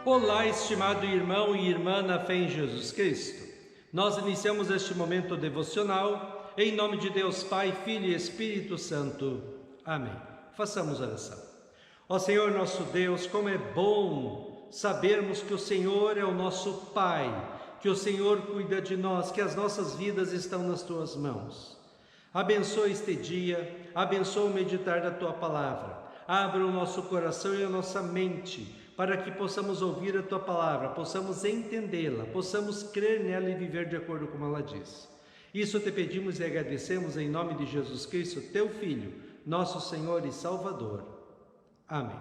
Olá, estimado irmão e irmã na fé em Jesus Cristo. Nós iniciamos este momento devocional em nome de Deus Pai, Filho e Espírito Santo. Amém. Façamos oração. Ó Senhor nosso Deus, como é bom sabermos que o Senhor é o nosso Pai, que o Senhor cuida de nós, que as nossas vidas estão nas Tuas mãos. Abençoa este dia, abençoa o meditar da Tua Palavra. Abra o nosso coração e a nossa mente para que possamos ouvir a Tua Palavra, possamos entendê-la, possamos crer nela e viver de acordo com ela diz. Isso te pedimos e agradecemos em nome de Jesus Cristo, Teu Filho, nosso Senhor e Salvador. Amém.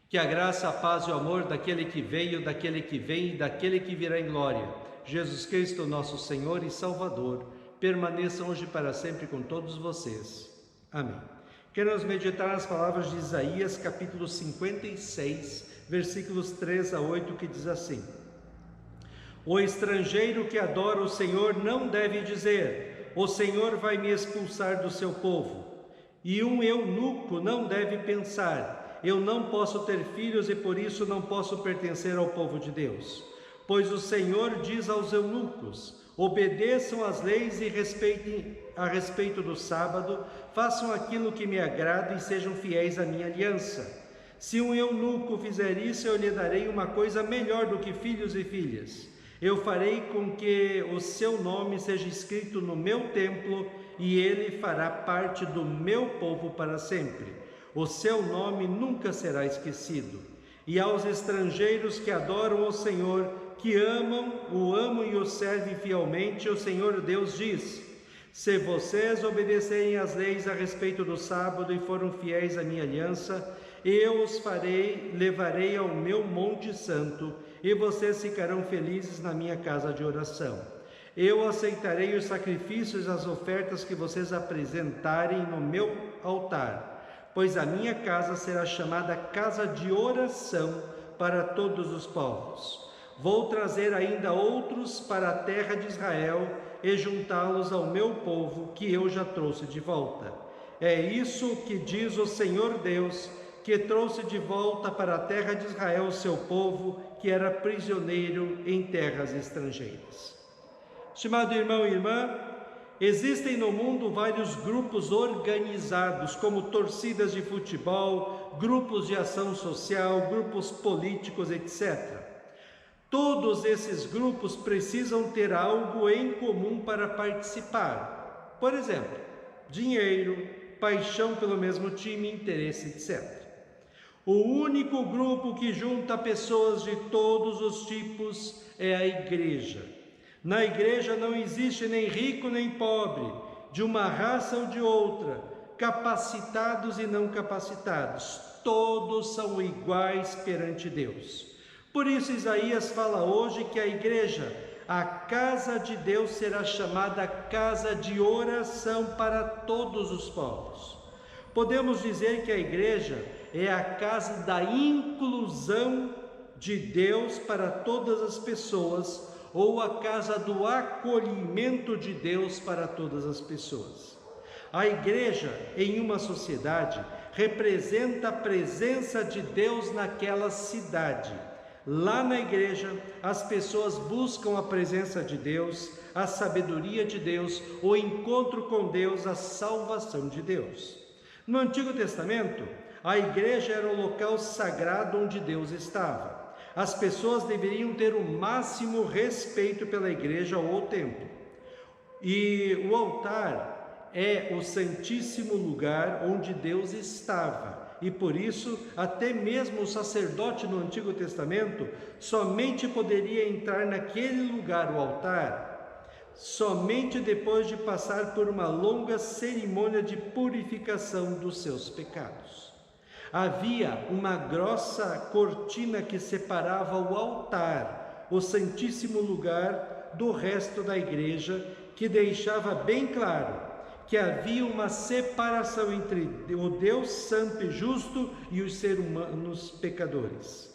Que a graça, a paz e o amor daquele que veio, daquele que vem e daquele que virá em glória, Jesus Cristo, nosso Senhor e Salvador, permaneçam hoje para sempre com todos vocês. Amém. Queremos meditar nas palavras de Isaías, capítulo 56, versículos 3 a 8, que diz assim: O estrangeiro que adora o Senhor não deve dizer, o Senhor vai me expulsar do seu povo. E um eunuco não deve pensar, eu não posso ter filhos e por isso não posso pertencer ao povo de Deus. Pois o Senhor diz aos eunucos: obedeçam às leis e respeitem a respeito do sábado, façam aquilo que me agrada e sejam fiéis à minha aliança. Se um eunuco fizer isso, eu lhe darei uma coisa melhor do que filhos e filhas. Eu farei com que o seu nome seja escrito no meu templo e ele fará parte do meu povo para sempre. O seu nome nunca será esquecido. E aos estrangeiros que adoram o Senhor, que o amam e o servem fielmente, o Senhor Deus diz: se vocês obedecerem às leis a respeito do sábado e foram fiéis à minha aliança, eu os levarei ao meu monte santo, e vocês ficarão felizes na minha casa de oração. Eu aceitarei os sacrifícios e as ofertas que vocês apresentarem no meu altar, pois a minha casa será chamada casa de oração para todos os povos. Vou trazer ainda outros para a terra de Israel e juntá-los ao meu povo, que eu já trouxe de volta. É isso que diz o Senhor Deus, que trouxe de volta para a terra de Israel o seu povo, que era prisioneiro em terras estrangeiras. Estimado irmão e irmã, existem no mundo vários grupos organizados, como torcidas de futebol, grupos de ação social, grupos políticos, etc. Todos esses grupos precisam ter algo em comum para participar. Por exemplo, dinheiro, paixão pelo mesmo time, interesse, etc. O único grupo que junta pessoas de todos os tipos é a igreja. Na igreja não existe nem rico nem pobre, de uma raça ou de outra, capacitados e não capacitados. Todos são iguais perante Deus. Por isso Isaías fala hoje que a igreja, a casa de Deus, será chamada casa de oração para todos os povos. Podemos dizer que a igreja é a casa da inclusão de Deus para todas as pessoas, ou a casa do acolhimento de Deus para todas as pessoas. A igreja, em uma sociedade, representa a presença de Deus naquela cidade. Lá na igreja, as pessoas buscam a presença de Deus, a sabedoria de Deus, o encontro com Deus, a salvação de Deus. No Antigo Testamento, a igreja era o local sagrado onde Deus estava. As pessoas deveriam ter o máximo respeito pela igreja ou o templo. E o altar é o santíssimo lugar onde Deus estava. E por isso, até mesmo o sacerdote no Antigo Testamento somente poderia entrar naquele lugar, o altar, somente depois de passar por uma longa cerimônia de purificação dos seus pecados. Havia uma grossa cortina que separava o altar, o santíssimo lugar, do resto da igreja, que deixava bem claro que havia uma separação entre o Deus santo e justo e os seres humanos pecadores.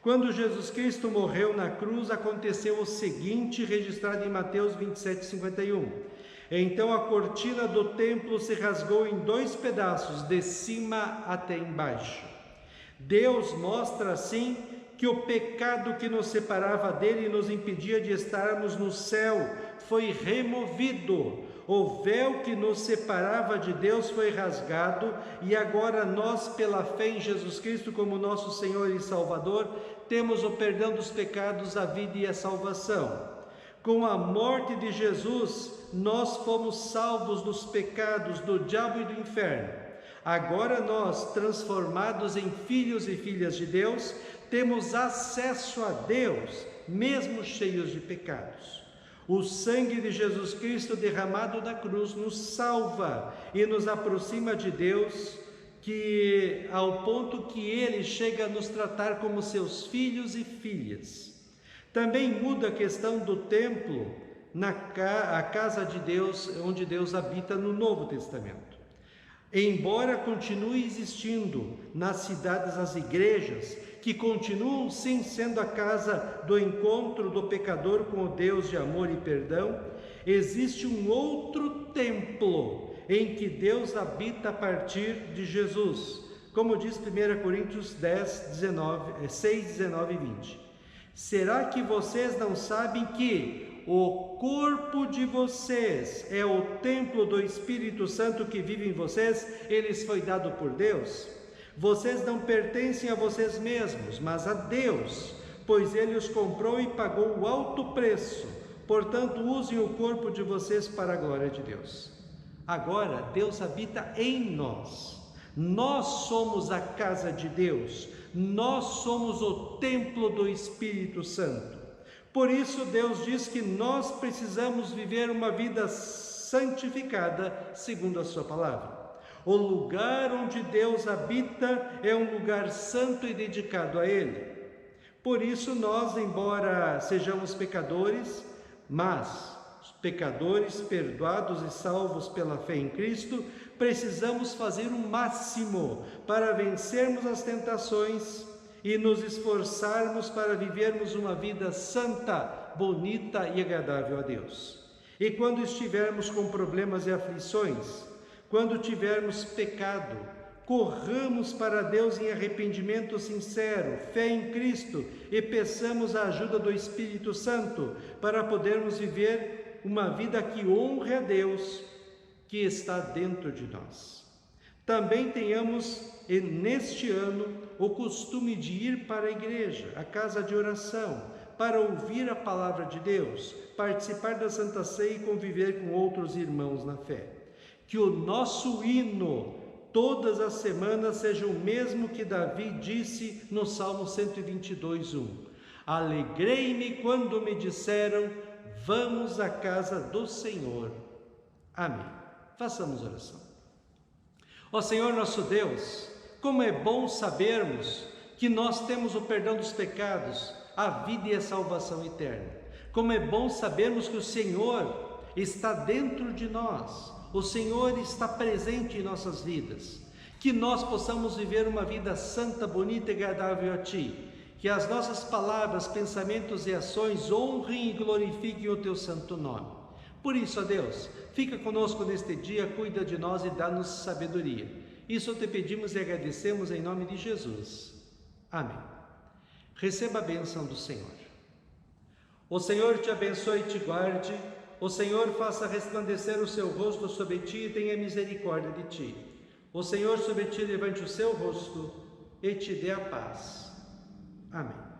Quando Jesus Cristo morreu na cruz, aconteceu o seguinte, registrado em Mateus 27:51. Então a cortina do templo se rasgou em 2 pedaços, de cima até embaixo. Deus mostra assim que o pecado que nos separava dele e nos impedia de estarmos no céu foi removido. O véu que nos separava de Deus foi rasgado e agora nós, pela fé em Jesus Cristo como nosso Senhor e Salvador, temos o perdão dos pecados, a vida e a salvação. Com a morte de Jesus, nós fomos salvos dos pecados do diabo e do inferno. Agora nós, transformados em filhos e filhas de Deus, temos acesso a Deus, mesmo cheios de pecados. O sangue de Jesus Cristo derramado da cruz nos salva e nos aproxima de Deus, que ao ponto que Ele chega a nos tratar como seus filhos e filhas. Também muda a questão do templo, a casa de Deus, onde Deus habita no Novo Testamento. Embora continue existindo nas cidades as igrejas, que continuam sim sendo a casa do encontro do pecador com o Deus de amor e perdão, existe um outro templo em que Deus habita a partir de Jesus, como diz 1 Coríntios 6, 19 e 20. Será que vocês não sabem que o corpo de vocês é o templo do Espírito Santo que vive em vocês? Eles foi dado por Deus. Vocês não pertencem a vocês mesmos, mas a Deus, pois Ele os comprou e pagou o alto preço. Portanto, usem o corpo de vocês para a glória de Deus. Agora, Deus habita em nós. Nós somos a casa de Deus. Nós somos o templo do Espírito Santo. Por isso, Deus diz que nós precisamos viver uma vida santificada segundo a sua palavra. O lugar onde Deus habita é um lugar santo e dedicado a Ele. Por isso nós, embora sejamos pecadores, mas pecadores perdoados e salvos pela fé em Cristo, precisamos fazer o máximo para vencermos as tentações e nos esforçarmos para vivermos uma vida santa, bonita e agradável a Deus. E quando estivermos com problemas e aflições, quando tivermos pecado, corramos para Deus em arrependimento sincero, fé em Cristo e peçamos a ajuda do Espírito Santo para podermos viver uma vida que honre a Deus que está dentro de nós. Também tenhamos neste ano o costume de ir para a igreja, a casa de oração, para ouvir a palavra de Deus, participar da Santa Ceia e conviver com outros irmãos na fé. Que o nosso hino todas as semanas seja o mesmo que Davi disse no Salmo 122:1. Alegrei-me quando me disseram, vamos à casa do Senhor. Amém. Façamos oração. Ó Senhor nosso Deus, como é bom sabermos que nós temos o perdão dos pecados, a vida e a salvação eterna. Como é bom sabermos que o Senhor está dentro de nós. O Senhor está presente em nossas vidas, que nós possamos viver uma vida santa, bonita e agradável a Ti, que as nossas palavras, pensamentos e ações honrem e glorifiquem o Teu santo nome. Por isso, ó Deus, fica conosco neste dia, cuida de nós e dá-nos sabedoria. Isso te pedimos e agradecemos em nome de Jesus. Amém. Receba a bênção do Senhor. O Senhor te abençoe e te guarde. O Senhor faça resplandecer o seu rosto sobre ti e tenha misericórdia de ti. O Senhor sobre ti levante o seu rosto e te dê a paz. Amém.